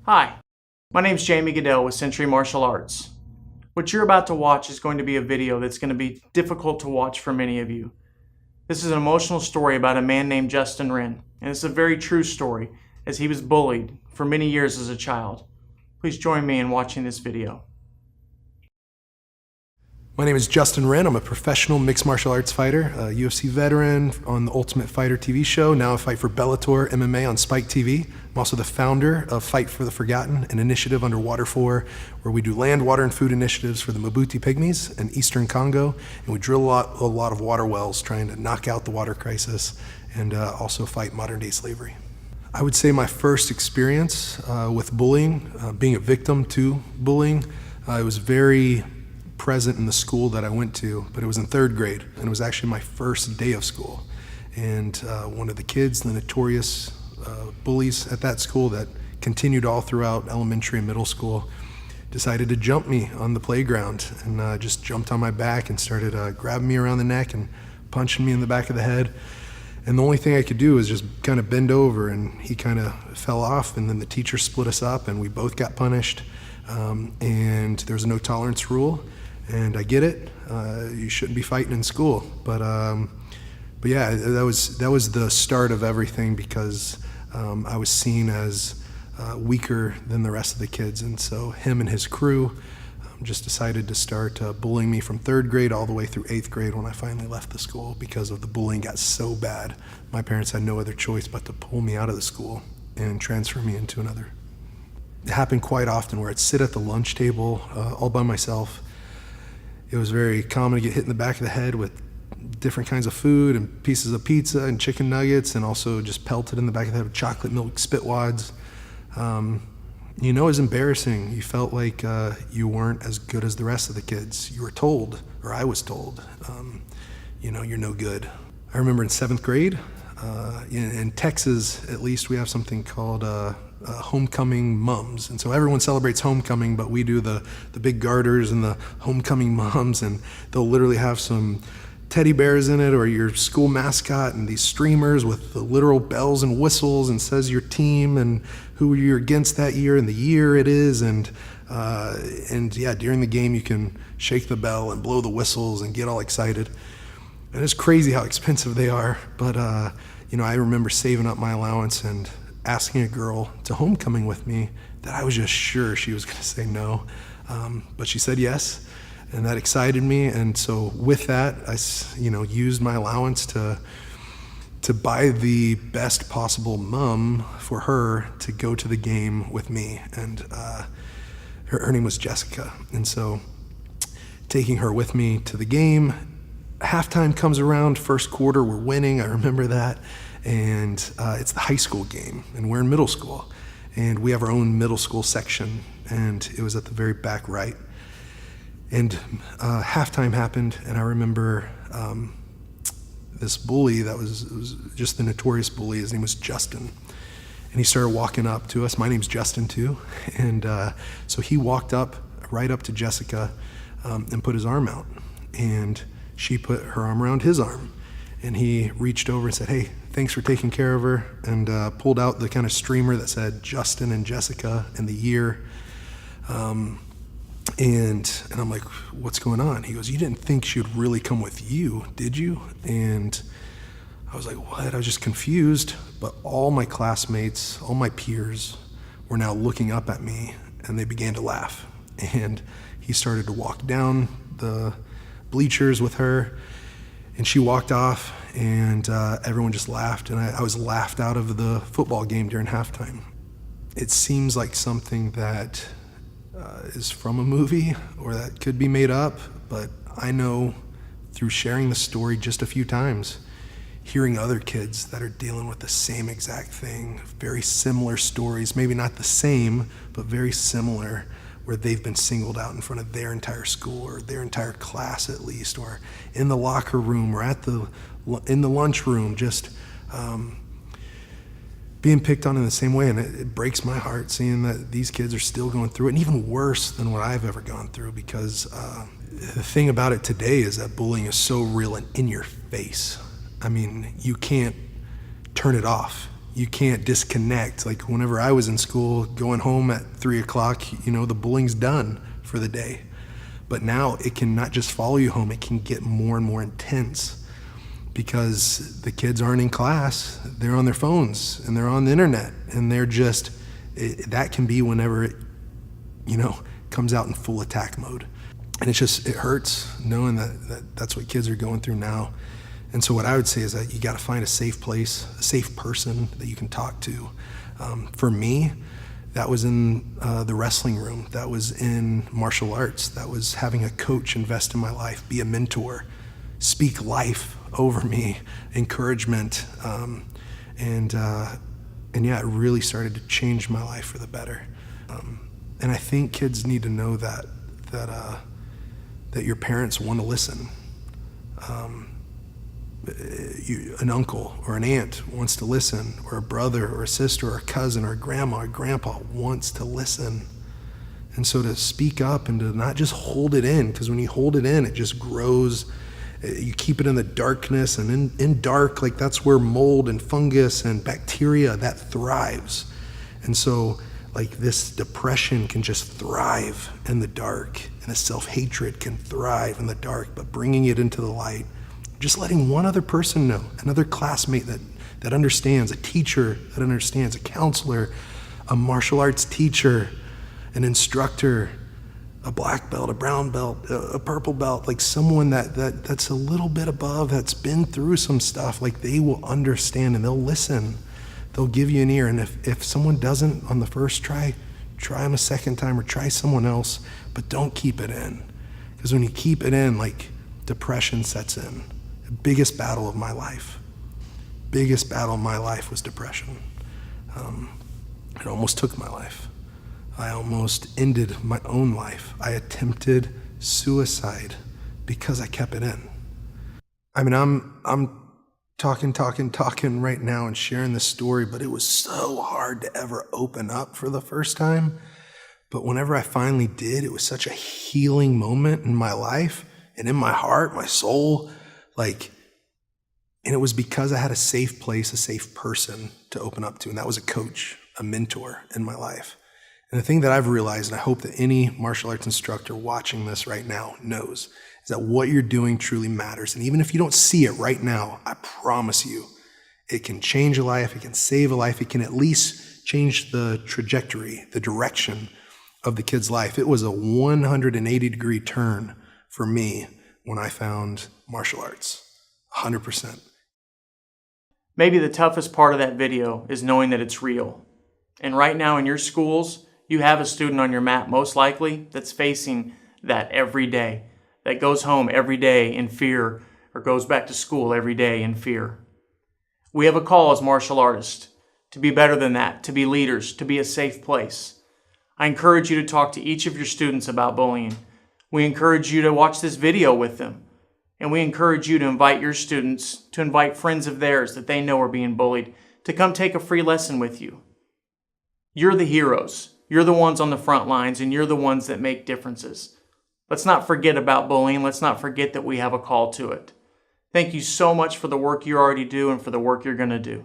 Hi, my name is Jamie Goodell with Century Martial Arts. What you're about to watch is going to be a video that's going to be difficult to watch for many of you. This is an emotional story about a man named Justin Wren, and it's a very true story as he was bullied for many years as a child. Please join me in watching this video. My name is Justin Wren. I'm a professional mixed martial arts fighter, a UFC veteran on the Ultimate Fighter TV show. Now I fight for Bellator MMA on Spike TV. I'm also the founder of Fight for the Forgotten, an initiative under Water 4, where we do land, water, and food initiatives for the Mobutu Pygmies in eastern Congo. And we drill a lot of water wells trying to knock out the water crisis and also fight modern day slavery. I would say my first experience with bullying, being a victim to bullying, it was very present in the school that I went to, but it was in third grade, and it was actually my first day of school. And one of the kids, the notorious bullies at that school that continued all throughout elementary and middle school, decided to jump me on the playground and just jumped on my back and started grabbing me around the neck and punching me in the back of the head. And the only thing I could do was just kind of bend over, and he kind of fell off, and then the teacher split us up and we both got punished. And there's a no tolerance rule. And I get it. You shouldn't be fighting in school, but yeah, that was the start of everything, because I was seen as weaker than the rest of the kids, and so him and his crew just decided to start bullying me from third grade all the way through eighth grade when I finally left the school, because of the bullying got so bad. My parents had no other choice but to pull me out of the school and transfer me into another. It happened quite often where I'd sit at the lunch table all by myself. It was very common to get hit in the back of the head with different kinds of food and pieces of pizza and chicken nuggets, and also just pelted in the back of the head with chocolate milk spit wads. It was embarrassing. You felt like you weren't as good as the rest of the kids. You were told, or I was told, you're no good. I remember in seventh grade, in Texas at least, we have something called homecoming mums, and so everyone celebrates homecoming, but we do the big garters and the homecoming mums, and they'll literally have some teddy bears in it or your school mascot and these streamers with the literal bells and whistles, and says your team and who you're against that year and the year it is, and yeah, during the game you can shake the bell and blow the whistles and get all excited. And it's crazy how expensive they are, but I remember saving up my allowance and asking a girl to homecoming with me that I was just sure she was going to say no, but she said yes, and that excited me. And so with that, I used my allowance to buy the best possible mum for her to go to the game with me, and her name was Jessica. And so taking her with me to the game, halftime comes around, first quarter we're winning, I remember that. And it's the high school game, and we're in middle school, and we have our own middle school section, and it was at the very back right. And halftime happened, and I remember this bully that was just the notorious bully. His name was Justin, and he started walking up to us. My name's Justin too, and so he walked right up to Jessica and put his arm out, and she put her arm around his arm. And he reached over and said, "Hey, thanks for taking care of her," and pulled out the kind of streamer that said Justin and Jessica and the year. And I'm like, "What's going on?" He goes, "You didn't think she would really come with you, did you?" And I was like, "What?" I was just confused. But all my classmates, all my peers were now looking up at me, and they began to laugh. And he started to walk down the bleachers with her, and she walked off, and everyone just laughed, and I was laughed out of the football game during halftime. It seems like something that is from a movie or that could be made up, but I know through sharing the story just a few times, hearing other kids that are dealing with the same exact thing, very similar stories, maybe not the same, but very similar, where they've been singled out in front of their entire school or their entire class at least, or in the locker room or in the lunchroom, just being picked on in the same way. And it breaks my heart seeing that these kids are still going through it, and even worse than what I've ever gone through, because the thing about it today is that bullying is so real and in your face. I mean, you can't turn it off. You can't disconnect. Like whenever I was in school, going home at 3 o'clock, the bullying's done for the day. But now it can not just follow you home, it can get more and more intense because the kids aren't in class, they're on their phones and they're on the internet, and they're just, that can be whenever it, comes out in full attack mode. And it hurts knowing that's what kids are going through now. And so what I would say is that you got to find a safe place, a safe person that you can talk to. For me, that was in the wrestling room. That was in martial arts. That was having a coach invest in my life, be a mentor, speak life over me, encouragement. And yeah, it really started to change my life for the better. And I think kids need to know that your parents want to listen. An uncle or an aunt wants to listen, or a brother or a sister or a cousin or a grandma or grandpa wants to listen. And so to speak up and to not just hold it in, because when you hold it in, it just grows. You keep it in the darkness, and in dark, like that's where mold and fungus and bacteria that thrives. And so like this depression can just thrive in the dark, and the self-hatred can thrive in the dark, but bringing it into the light, just letting one other person know, another classmate that understands, a teacher that understands, a counselor, a martial arts teacher, an instructor, a black belt, a brown belt, a purple belt, like someone that's a little bit above, that's been through some stuff, like they will understand and they'll listen. They'll give you an ear. And if someone doesn't on the first try them a second time or try someone else, but don't keep it in. Because when you keep it in, like depression sets in. The biggest battle of my life was depression. It almost took my life. I almost ended my own life. I attempted suicide because I kept it in. I mean, I'm talking right now and sharing this story, but it was so hard to ever open up for the first time. But whenever I finally did, it was such a healing moment in my life and in my heart, my soul, and it was because I had a safe place, a safe person to open up to, and that was a coach, a mentor in my life. And the thing that I've realized, and I hope that any martial arts instructor watching this right now knows, is that what you're doing truly matters. And even if you don't see it right now, I promise you, it can change a life, it can save a life, it can at least change the trajectory, the direction of the kid's life. It was a 180-degree turn for me when I found martial arts, 100%. Maybe the toughest part of that video is knowing that it's real. And right now in your schools, you have a student on your mat, most likely, that's facing that every day, that goes home every day in fear or goes back to school every day in fear. We have a call as martial artists to be better than that, to be leaders, to be a safe place. I encourage you to talk to each of your students about bullying. We encourage you to watch this video with them. And we encourage you to invite your students, to invite friends of theirs that they know are being bullied, to come take a free lesson with you. You're the heroes. You're the ones on the front lines, and you're the ones that make differences. Let's not forget about bullying. Let's not forget that we have a call to it. Thank you so much for the work you already do and for the work you're going to do.